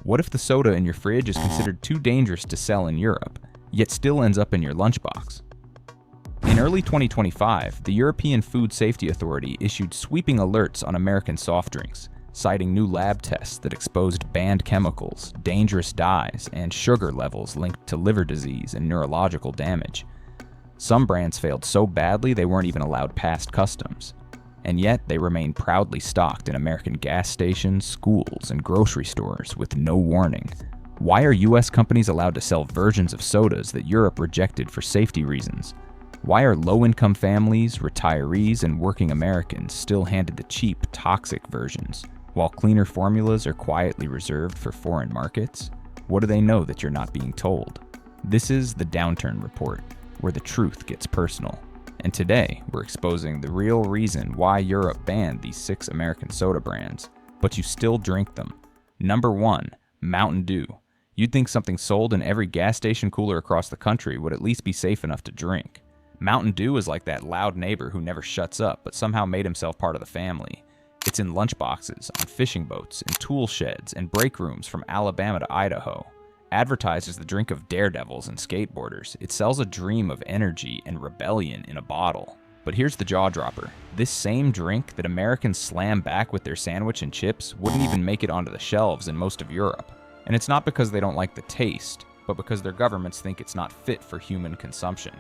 What if the soda in your fridge is considered too dangerous to sell in Europe, yet still ends up in your lunchbox? In early 2025, the European Food Safety Authority issued sweeping alerts on American soft drinks, citing new lab tests that exposed banned chemicals, dangerous dyes, and sugar levels linked to liver disease and neurological damage. Some brands failed so badly they weren't even allowed past customs. And yet, they remain proudly stocked in American gas stations, schools, and grocery stores with no warning. Why are US companies allowed to sell versions of sodas that Europe rejected for safety reasons? Why are low-income families, retirees, and working Americans still handed the cheap, toxic versions, while cleaner formulas are quietly reserved for foreign markets? What do they know that you're not being told? This is the Downturn Report, where the truth gets personal. And today, we're exposing the real reason why Europe banned these 6 American soda brands, but you still drink them. Number 1, Mountain Dew. You'd think something sold in every gas station cooler across the country would at least be safe enough to drink. Mountain Dew is like that loud neighbor who never shuts up but somehow made himself part of the family. It's in lunchboxes, on fishing boats, in tool sheds, and break rooms from Alabama to Idaho. Advertised as the drink of daredevils and skateboarders, it sells a dream of energy and rebellion in a bottle. But here's the jaw dropper. This same drink that Americans slam back with their sandwich and chips wouldn't even make it onto the shelves in most of Europe. And it's not because they don't like the taste, but because their governments think it's not fit for human consumption.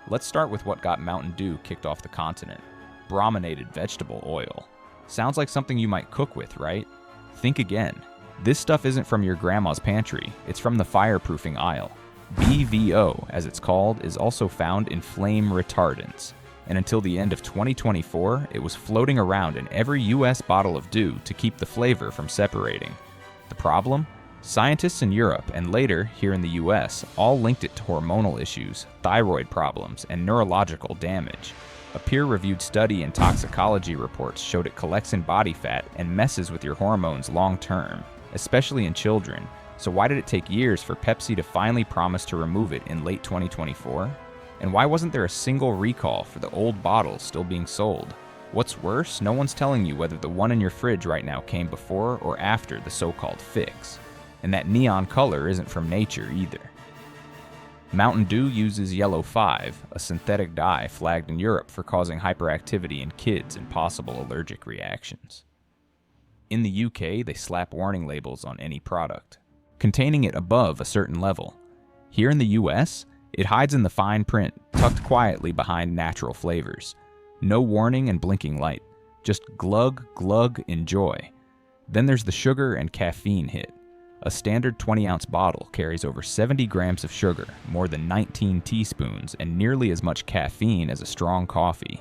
Let's start with what got Mountain Dew kicked off the continent. Brominated vegetable oil. Sounds like something you might cook with, right? Think again. This stuff isn't from your grandma's pantry, it's from the fireproofing aisle. BVO, as it's called, is also found in flame retardants, and until the end of 2024, it was floating around in every US bottle of Dew to keep the flavor from separating. The problem? Scientists in Europe, and later here in the US, all linked it to hormonal issues, thyroid problems, and neurological damage. A peer-reviewed study and toxicology reports showed it collects in body fat and messes with your hormones long-term, especially in children. So why did it take years for Pepsi to finally promise to remove it in late 2024? And why wasn't there a single recall for the old bottles still being sold? What's worse, no one's telling you whether the one in your fridge right now came before or after the so-called fix. And that neon color isn't from nature either. Mountain Dew uses Yellow 5, a synthetic dye flagged in Europe for causing hyperactivity in kids and possible allergic reactions. In the UK, they slap warning labels on any product, containing it above a certain level. Here in the US, it hides in the fine print, tucked quietly behind natural flavors. No warning and blinking light, just glug, glug, enjoy. Then there's the sugar and caffeine hit. A standard 20-ounce bottle carries over 70 grams of sugar, more than 19 teaspoons, and nearly as much caffeine as a strong coffee.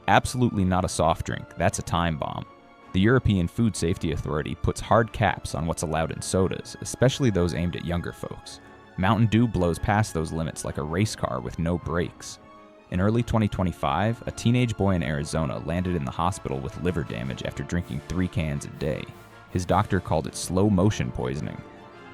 Absolutely not a soft drink, that's a time bomb. The European Food Safety Authority puts hard caps on what's allowed in sodas, especially those aimed at younger folks. Mountain Dew blows past those limits like a race car with no brakes. In early 2025, a teenage boy in Arizona landed in the hospital with liver damage after drinking 3 cans a day. His doctor called it slow motion poisoning.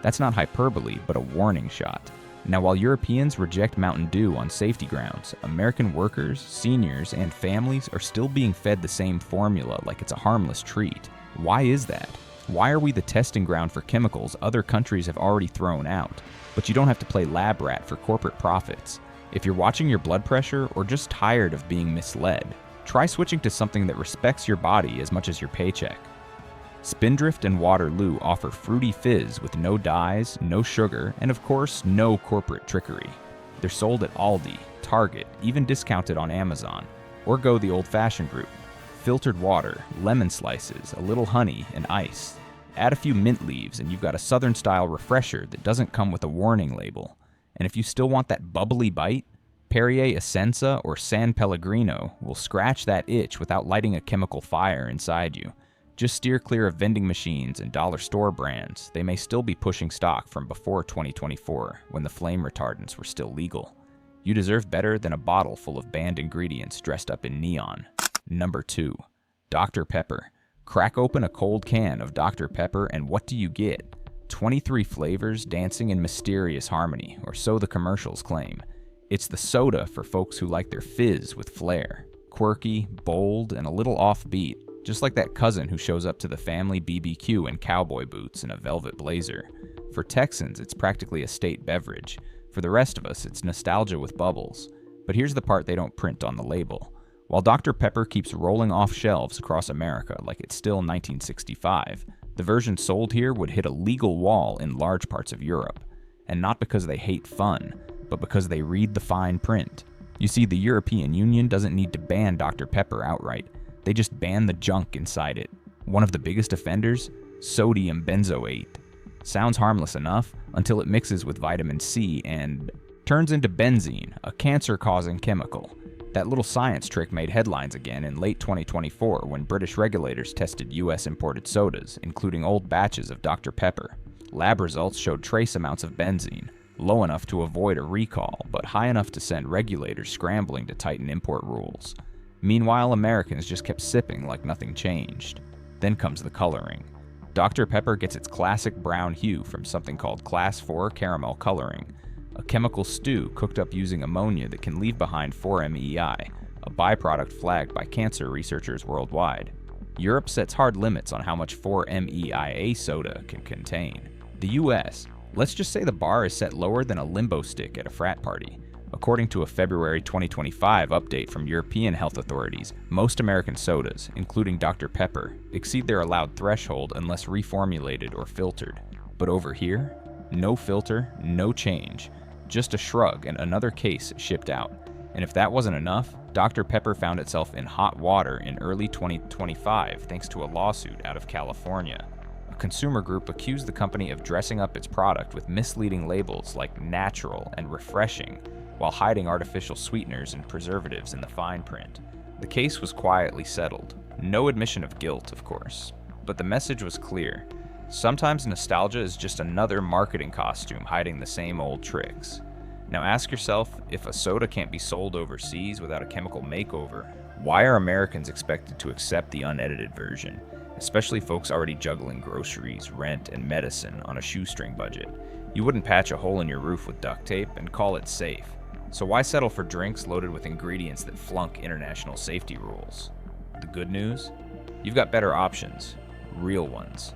That's not hyperbole, but a warning shot. Now, while Europeans reject Mountain Dew on safety grounds, American workers, seniors, and families are still being fed the same formula like it's a harmless treat. Why is that? Why are we the testing ground for chemicals other countries have already thrown out? But you don't have to play lab rat for corporate profits. If you're watching your blood pressure or just tired of being misled, try switching to something that respects your body as much as your paycheck. Spindrift and Waterloo offer fruity fizz with no dyes, no sugar, and of course, no corporate trickery. They're sold at Aldi, Target, even discounted on Amazon. Or go the old-fashioned route. Filtered water, lemon slices, a little honey, and ice. Add a few mint leaves and you've got a Southern-style refresher that doesn't come with a warning label. And if you still want that bubbly bite, Perrier Essenza or San Pellegrino will scratch that itch without lighting a chemical fire inside you. Just steer clear of vending machines and dollar store brands. They may still be pushing stock from before 2024, when the flame retardants were still legal. You deserve better than a bottle full of banned ingredients dressed up in neon. Number 2. Dr. Pepper. Crack open a cold can of Dr. Pepper and what do you get? 23 flavors dancing in mysterious harmony, or so the commercials claim. It's the soda for folks who like their fizz with flair. Quirky, bold, and a little offbeat. Just like that cousin who shows up to the family BBQ in cowboy boots and a velvet blazer. For Texans, it's practically a state beverage. For the rest of us, it's nostalgia with bubbles. But here's the part they don't print on the label. While Dr. Pepper keeps rolling off shelves across America like it's still 1965, the version sold here would hit a legal wall in large parts of Europe. And not because they hate fun, but because they read the fine print. You see, the European Union doesn't need to ban Dr. Pepper outright. They just ban the junk inside it. One of the biggest offenders? Sodium benzoate. Sounds harmless enough until it mixes with vitamin C and turns into benzene, a cancer-causing chemical. That little science trick made headlines again in late 2024 when British regulators tested US imported sodas, including old batches of Dr. Pepper. Lab results showed trace amounts of benzene, low enough to avoid a recall, but high enough to send regulators scrambling to tighten import rules. Meanwhile, Americans just kept sipping like nothing changed. Then comes the coloring. Dr. Pepper gets its classic brown hue from something called Class 4 caramel coloring, a chemical stew cooked up using ammonia that can leave behind 4-MEI, a byproduct flagged by cancer researchers worldwide. Europe sets hard limits on how much 4-MEIA soda can contain. The US, let's just say the bar is set lower than a limbo stick at a frat party. According to a February 2025 update from European health authorities, most American sodas, including Dr. Pepper, exceed their allowed threshold unless reformulated or filtered. But over here, no filter, no change. Just a shrug and another case shipped out. And if that wasn't enough, Dr. Pepper found itself in hot water in early 2025 thanks to a lawsuit out of California. A consumer group accused the company of dressing up its product with misleading labels like natural and refreshing, while hiding artificial sweeteners and preservatives in the fine print. The case was quietly settled. No admission of guilt, of course. But the message was clear. Sometimes nostalgia is just another marketing costume hiding the same old tricks. Now ask yourself, if a soda can't be sold overseas without a chemical makeover, why are Americans expected to accept the unedited version? Especially folks already juggling groceries, rent, and medicine on a shoestring budget. You wouldn't patch a hole in your roof with duct tape and call it safe. So why settle for drinks loaded with ingredients that flunk international safety rules? The good news? You've got better options. Real ones.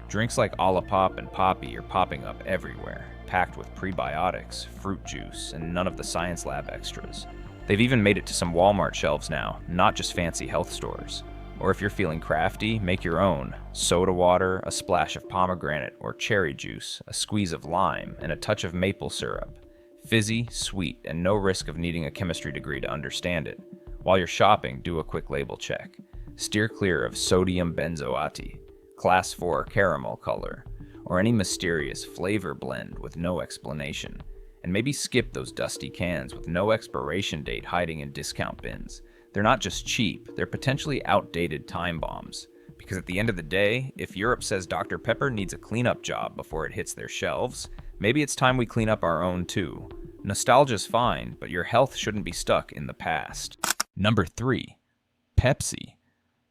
Drinks like Olipop and Poppy are popping up everywhere, packed with prebiotics, fruit juice, and none of the science lab extras. They've even made it to some Walmart shelves now, not just fancy health stores. Or if you're feeling crafty, make your own. Soda water, a splash of pomegranate or cherry juice, a squeeze of lime, and a touch of maple syrup. Fizzy, sweet, and no risk of needing a chemistry degree to understand it. While you're shopping, do a quick label check. Steer clear of sodium benzoate, Class 4 caramel color, or any mysterious flavor blend with no explanation. And maybe skip those dusty cans with no expiration date hiding in discount bins. They're not just cheap, they're potentially outdated time bombs. Because at the end of the day, if Europe says Dr. Pepper needs a cleanup job before it hits their shelves, maybe it's time we clean up our own too. Nostalgia's fine, but your health shouldn't be stuck in the past. Number 3. Pepsi.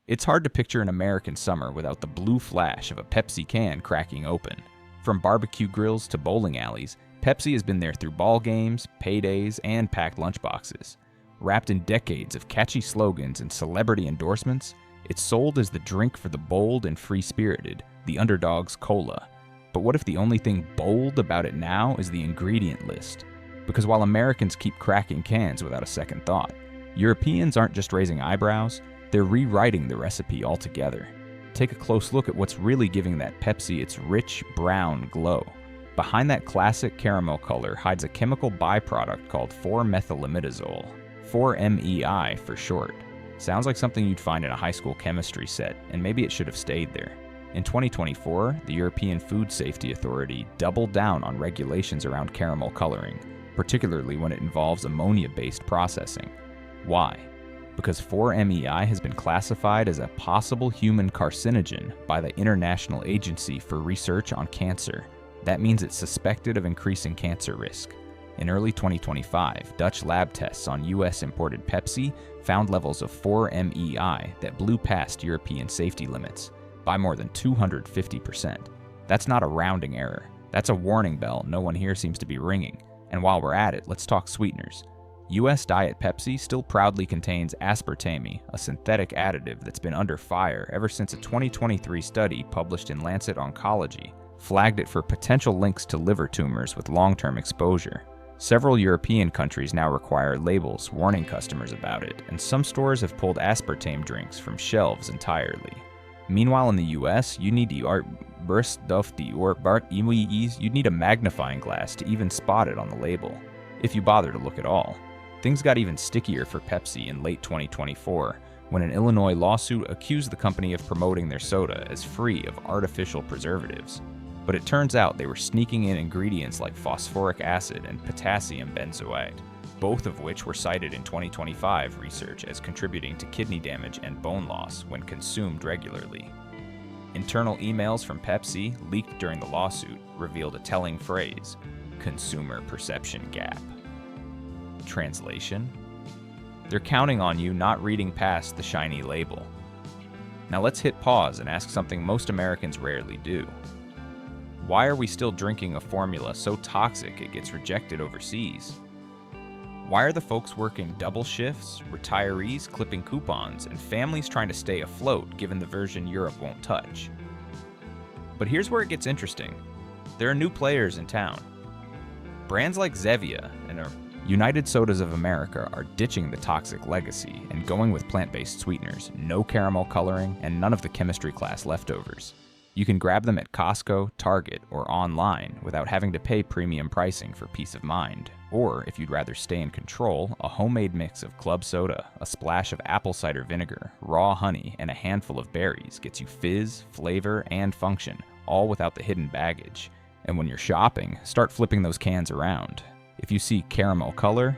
It's hard to picture an American summer without the blue flash of a Pepsi can cracking open. From barbecue grills to bowling alleys, Pepsi has been there through ball games, paydays, and packed lunchboxes. Wrapped in decades of catchy slogans and celebrity endorsements, it's sold as the drink for the bold and free-spirited, the underdog's cola. But what if the only thing bold about it now is the ingredient list? Because while Americans keep cracking cans without a second thought, Europeans aren't just raising eyebrows, they're rewriting the recipe altogether. Take a close look at what's really giving that Pepsi its rich, brown glow. Behind that classic caramel color hides a chemical byproduct called 4-methylimidazole, 4-MEI for short. Sounds like something you'd find in a high school chemistry set, and maybe it should have stayed there. In 2024, the European Food Safety Authority doubled down on regulations around caramel coloring, particularly when it involves ammonia-based processing. Why? Because 4-MEI has been classified as a possible human carcinogen by the International Agency for Research on Cancer. That means it's suspected of increasing cancer risk. In early 2025, Dutch lab tests on US-imported Pepsi found levels of 4-MEI that blew past European safety limits by more than 250%. That's not a rounding error. That's a warning bell no one here seems to be ringing. And while we're at it, let's talk sweeteners. US Diet Pepsi still proudly contains aspartame, a synthetic additive that's been under fire ever since a 2023 study published in Lancet Oncology flagged it for potential links to liver tumors with long-term exposure. Several European countries now require labels warning customers about it, and some stores have pulled aspartame drinks from shelves entirely. Meanwhile, in the US, you need a magnifying glass to even spot it on the label, if you bother to look at all. Things got even stickier for Pepsi in late 2024, when an Illinois lawsuit accused the company of promoting their soda as free of artificial preservatives. But it turns out they were sneaking in ingredients like phosphoric acid and potassium benzoate, both of which were cited in 2025 research as contributing to kidney damage and bone loss when consumed regularly. Internal emails from Pepsi, leaked during the lawsuit, revealed a telling phrase: consumer perception gap. Translation: they're counting on you not reading past the shiny label. Now let's hit pause and ask something most Americans rarely do. Why are we still drinking a formula so toxic it gets rejected overseas? Why are the folks working double shifts, retirees clipping coupons, and families trying to stay afloat given the version Europe won't touch? But here's where it gets interesting. There are new players in town. Brands like Zevia and United Sodas of America are ditching the toxic legacy and going with plant-based sweeteners, no caramel coloring, and none of the chemistry class leftovers. You can grab them at Costco, Target, or online without having to pay premium pricing for peace of mind. Or, if you'd rather stay in control, a homemade mix of club soda, a splash of apple cider vinegar, raw honey, and a handful of berries gets you fizz, flavor, and function, all without the hidden baggage. And when you're shopping, start flipping those cans around. If you see caramel color,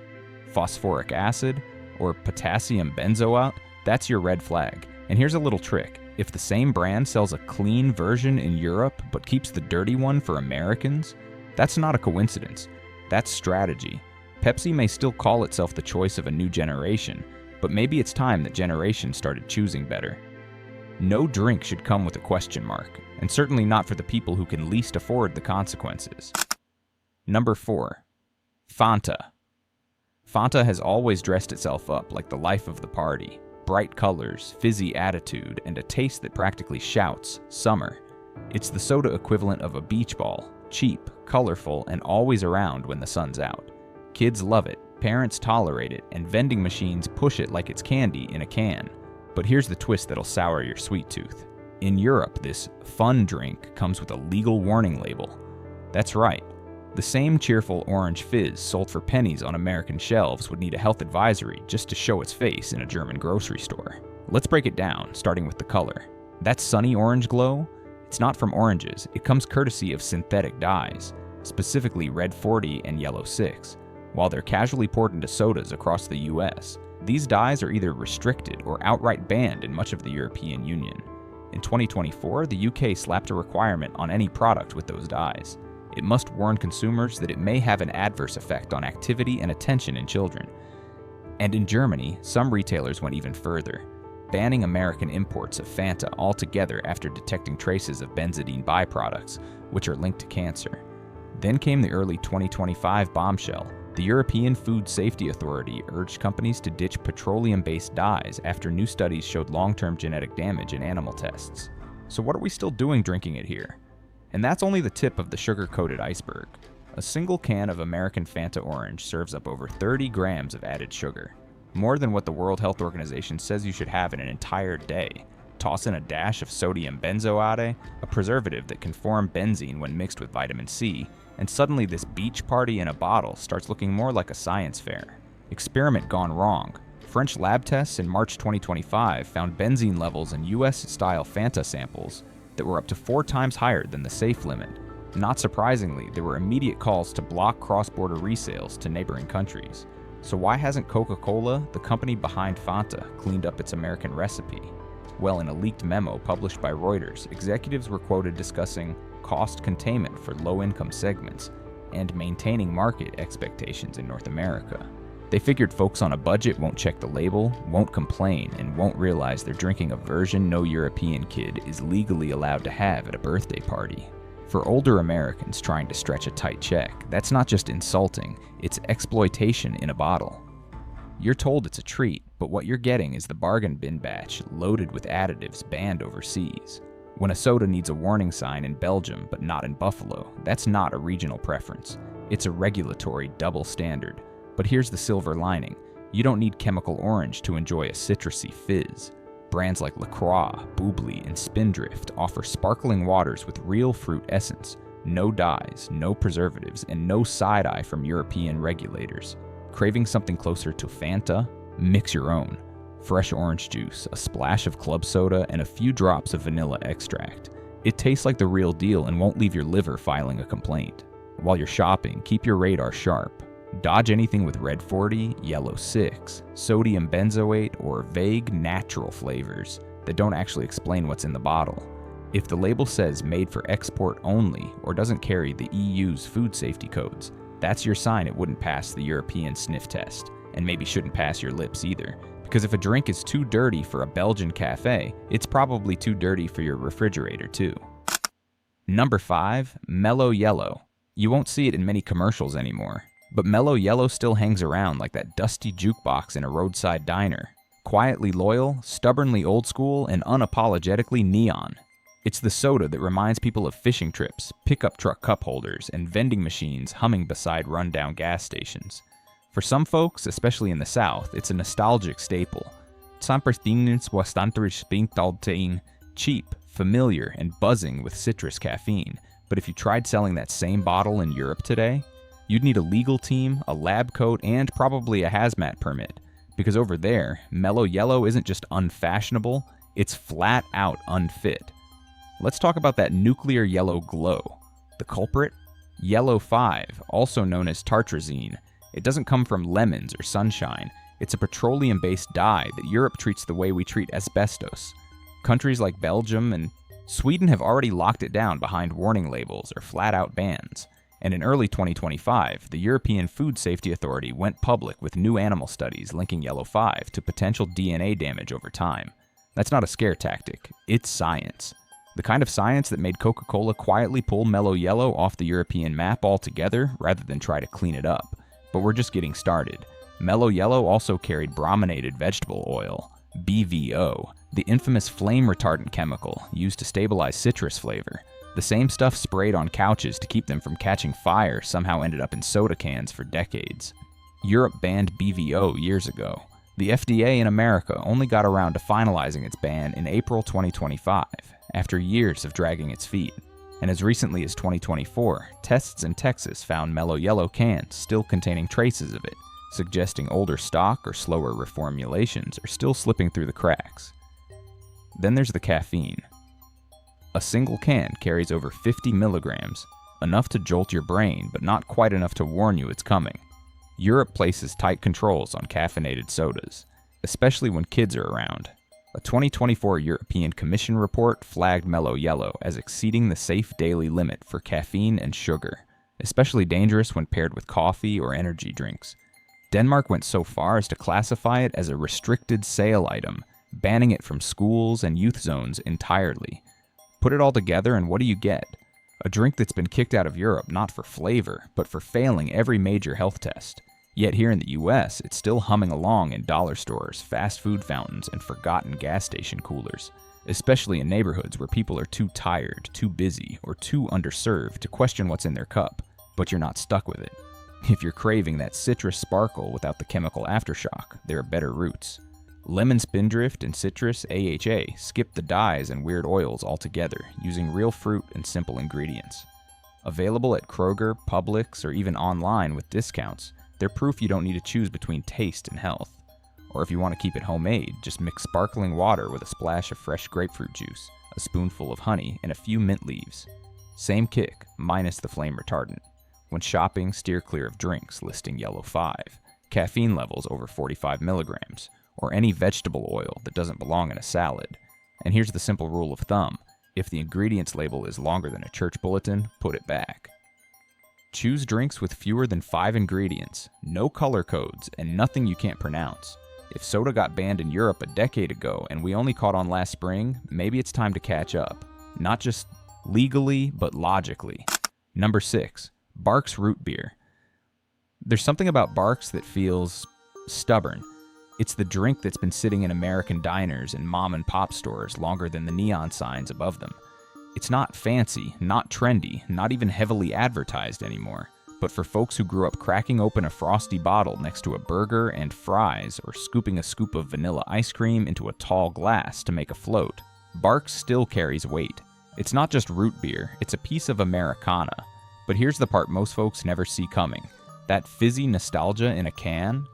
phosphoric acid, or potassium benzoate, that's your red flag. And here's a little trick. If the same brand sells a clean version in Europe but keeps the dirty one for Americans, that's not a coincidence. That's strategy. Pepsi may still call itself the choice of a new generation, but maybe it's time that generations started choosing better. No drink should come with a question mark, and certainly not for the people who can least afford the consequences. Number 4. Fanta. Fanta has always dressed itself up like the life of the party. Bright colors, fizzy attitude, and a taste that practically shouts, summer. It's the soda equivalent of a beach ball, cheap, colorful, and always around when the sun's out. Kids love it, parents tolerate it, and vending machines push it like it's candy in a can. But here's the twist that'll sour your sweet tooth. In Europe, this fun drink comes with a legal warning label. That's right. The same cheerful orange fizz sold for pennies on American shelves would need a health advisory just to show its face in a German grocery store. Let's break it down, starting with the color. That sunny orange glow? It's not from oranges, it comes courtesy of synthetic dyes, specifically red 40 and yellow 6. While they're casually poured into sodas across the US, these dyes are either restricted or outright banned in much of the European Union. In 2024, the UK slapped a requirement on any product with those dyes. It must warn consumers that it may have an adverse effect on activity and attention in children. And in Germany, some retailers went even further, banning American imports of Fanta altogether after detecting traces of benzidine byproducts, which are linked to cancer. Then came the early 2025 bombshell. The European Food Safety Authority urged companies to ditch petroleum-based dyes after new studies showed long-term genetic damage in animal tests. So what are we still doing drinking it here? And that's only the tip of the sugar-coated iceberg. A single can of American Fanta Orange serves up over 30 grams of added sugar, more than what the World Health Organization says you should have in an entire day. Toss in a dash of sodium benzoate, a preservative that can form benzene when mixed with vitamin C, and suddenly this beach party in a bottle starts looking more like a science fair. Experiment gone wrong. French lab tests in March 2025 found benzene levels in US-style Fanta samples that were up to 4 times higher than the safe limit. Not surprisingly, there were immediate calls to block cross-border resales to neighboring countries. So why hasn't Coca-Cola, the company behind Fanta, cleaned up its American recipe? Well, in a leaked memo published by Reuters, executives were quoted discussing cost containment for low-income segments and maintaining market expectations in North America. They figured folks on a budget won't check the label, won't complain, and won't realize they're drinking a version no European kid is legally allowed to have at a birthday party. For older Americans trying to stretch a tight check, that's not just insulting, it's exploitation in a bottle. You're told it's a treat, but what you're getting is the bargain bin batch loaded with additives banned overseas. When a soda needs a warning sign in Belgium but not in Buffalo, that's not a regional preference. It's a regulatory double standard. But here's the silver lining. You don't need chemical orange to enjoy a citrusy fizz. Brands like La Croix, Bubbly, and Spindrift offer sparkling waters with real fruit essence, no dyes, no preservatives, and no side-eye from European regulators. Craving something closer to Fanta? Mix your own. Fresh orange juice, a splash of club soda, and a few drops of vanilla extract. It tastes like the real deal and won't leave your liver filing a complaint. While you're shopping, keep your radar sharp. Dodge anything with red 40, yellow 6, sodium benzoate, or vague natural flavors that don't actually explain what's in the bottle. If the label says made for export only or doesn't carry the EU's food safety codes, that's your sign it wouldn't pass the European sniff test, and maybe shouldn't pass your lips either. Because if a drink is too dirty for a Belgian cafe, it's probably too dirty for your refrigerator too. Number 5, Mellow Yellow. You won't see it in many commercials anymore. But Mellow Yellow still hangs around like that dusty jukebox in a roadside diner. Quietly loyal, stubbornly old school, and unapologetically neon. It's the soda that reminds people of fishing trips, pickup truck cup holders, and vending machines humming beside rundown gas stations. For some folks, especially in the South, it's a nostalgic staple. Cheap, familiar, and buzzing with citrus caffeine. But if you tried selling that same bottle in Europe today, you'd need a legal team, a lab coat, and probably a hazmat permit. Because over there, Mellow Yellow isn't just unfashionable, it's flat out unfit. Let's talk about that nuclear yellow glow. The culprit? Yellow 5, also known as tartrazine. It doesn't come from lemons or sunshine. It's a petroleum-based dye that Europe treats the way we treat asbestos. Countries like Belgium and Sweden have already locked it down behind warning labels or flat-out bans. And in early 2025, the European Food Safety Authority went public with new animal studies linking Yellow 5 to potential DNA damage over time. That's not a scare tactic, it's science. The kind of science that made Coca-Cola quietly pull Mellow Yellow off the European map altogether rather than try to clean it up. But we're just getting started. Mellow Yellow also carried brominated vegetable oil, BVO, the infamous flame retardant chemical used to stabilize citrus flavor. The same stuff sprayed on couches to keep them from catching fire somehow ended up in soda cans for decades. Europe banned BVO years ago. The FDA in America only got around to finalizing its ban in April 2025, after years of dragging its feet. And as recently as 2024, tests in Texas found Mellow Yellow cans still containing traces of it, suggesting older stock or slower reformulations are still slipping through the cracks. Then there's the caffeine. A single can carries over 50 milligrams, enough to jolt your brain, but not quite enough to warn you it's coming. Europe places tight controls on caffeinated sodas, especially when kids are around. A 2024 European Commission report flagged Mellow Yellow as exceeding the safe daily limit for caffeine and sugar, especially dangerous when paired with coffee or energy drinks. Denmark went so far as to classify it as a restricted sale item, banning it from schools and youth zones entirely. Put it all together and what do you get? A drink that's been kicked out of Europe not for flavor, but for failing every major health test. Yet here in the US, it's still humming along in dollar stores, fast food fountains, and forgotten gas station coolers. Especially in neighborhoods where people are too tired, too busy, or too underserved to question what's in their cup, but you're not stuck with it. If you're craving that citrus sparkle without the chemical aftershock, there are better routes. Lemon Spindrift and Citrus AHA skip the dyes and weird oils altogether, using real fruit and simple ingredients. Available at Kroger, Publix, or even online with discounts, they're proof you don't need to choose between taste and health. Or if you want to keep it homemade, just mix sparkling water with a splash of fresh grapefruit juice, a spoonful of honey, and a few mint leaves. Same kick, minus the flame retardant. When shopping, steer clear of drinks listing Yellow 5, caffeine levels over 45 milligrams, or any vegetable oil that doesn't belong in a salad. And here's the simple rule of thumb. If the ingredients label is longer than a church bulletin, put it back. Choose drinks with fewer than 5 ingredients, no color codes, and nothing you can't pronounce. If soda got banned in Europe a decade ago and we only caught on last spring, maybe it's time to catch up. Not just legally, but logically. Number 6, Barq's Root Beer. There's something about Barq's that feels stubborn. It's the drink that's been sitting in American diners and mom and pop stores longer than the neon signs above them. It's not fancy, not trendy, not even heavily advertised anymore. But for folks who grew up cracking open a frosty bottle next to a burger and fries, or scooping a scoop of vanilla ice cream into a tall glass to make a float, Barq's still carries weight. It's not just root beer, it's a piece of Americana. But here's the part most folks never see coming. That fizzy nostalgia in a can?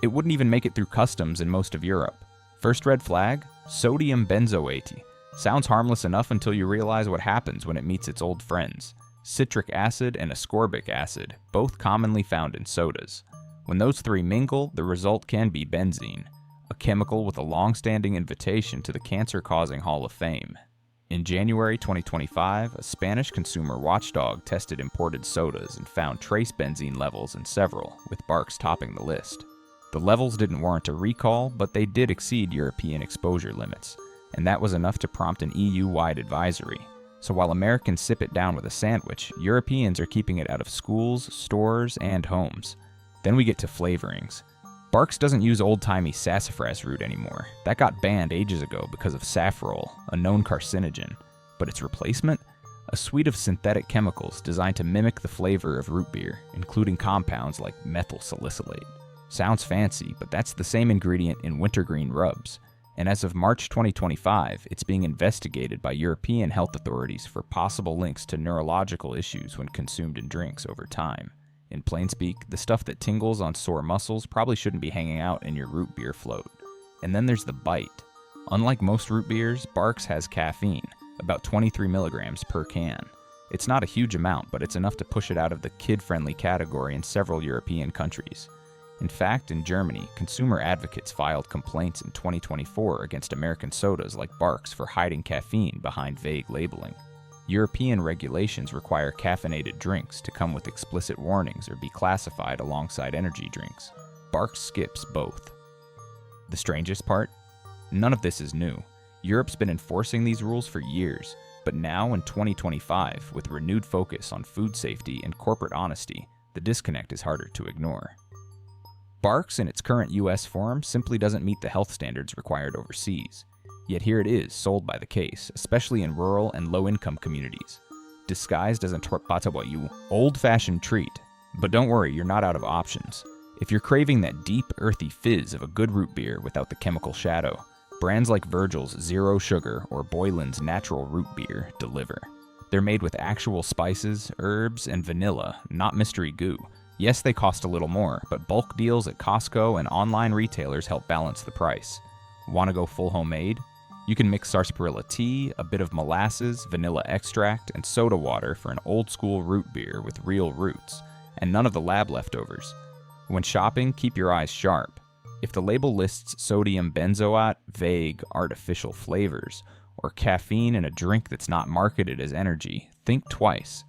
It wouldn't even make it through customs in most of Europe. First red flag? Sodium benzoate. Sounds harmless enough until you realize what happens when it meets its old friends. Citric acid and ascorbic acid, both commonly found in sodas. When those three mingle, the result can be benzene, a chemical with a long-standing invitation to the cancer-causing Hall of Fame. In January 2025, a Spanish consumer watchdog tested imported sodas and found trace benzene levels in several, with Barq's topping the list. The levels didn't warrant a recall, but they did exceed European exposure limits, and that was enough to prompt an EU-wide advisory. So while Americans sip it down with a sandwich, Europeans are keeping it out of schools, stores, and homes. Then we get to flavorings. Barq's doesn't use old-timey sassafras root anymore. That got banned ages ago because of safrole, a known carcinogen. But its replacement? A suite of synthetic chemicals designed to mimic the flavor of root beer, including compounds like methyl salicylate. Sounds fancy, but that's the same ingredient in wintergreen rubs. And as of March 2025, it's being investigated by European health authorities for possible links to neurological issues when consumed in drinks over time. In plain speak, the stuff that tingles on sore muscles probably shouldn't be hanging out in your root beer float. And then there's the bite. Unlike most root beers, Barq's has caffeine, about 23 milligrams per can. It's not a huge amount, but it's enough to push it out of the kid-friendly category in several European countries. In fact, in Germany, consumer advocates filed complaints in 2024 against American sodas like Barq's for hiding caffeine behind vague labeling. European regulations require caffeinated drinks to come with explicit warnings or be classified alongside energy drinks. Barq's skips both. The strangest part? None of this is new. Europe's been enforcing these rules for years, but now in 2025, with renewed focus on food safety and corporate honesty, the disconnect is harder to ignore. Barq's in its current US form simply doesn't meet the health standards required overseas. Yet here it is, sold by the case, especially in rural and low-income communities. Disguised as a torpataboyu, old-fashioned treat. But don't worry, you're not out of options. If you're craving that deep, earthy fizz of a good root beer without the chemical shadow, brands like Virgil's Zero Sugar or Boylan's Natural Root Beer deliver. They're made with actual spices, herbs, and vanilla, not mystery goo. Yes, they cost a little more, but bulk deals at Costco and online retailers help balance the price. Want to go full homemade? You can mix sarsaparilla tea, a bit of molasses, vanilla extract, and soda water for an old-school root beer with real roots, and none of the lab leftovers. When shopping, keep your eyes sharp. If the label lists sodium benzoate, vague, artificial flavors, or caffeine in a drink that's not marketed as energy, think twice.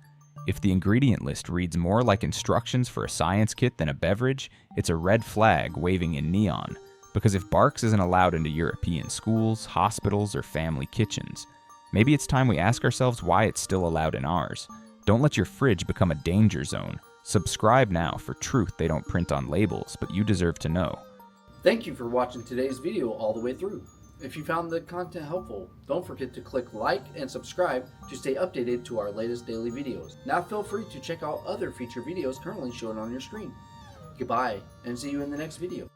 If the ingredient list reads more like instructions for a science kit than a beverage, it's a red flag waving in neon. Because if Barq's isn't allowed into European schools, hospitals, or family kitchens, maybe it's time we ask ourselves why it's still allowed in ours. Don't let your fridge become a danger zone. Subscribe now for truth they don't print on labels, but you deserve to know. Thank you for watching today's video all the way through. If you found the content helpful, don't forget to click like and subscribe to stay updated to our latest daily videos. Now feel free to check out other feature videos currently shown on your screen. Goodbye, and see you in the next video.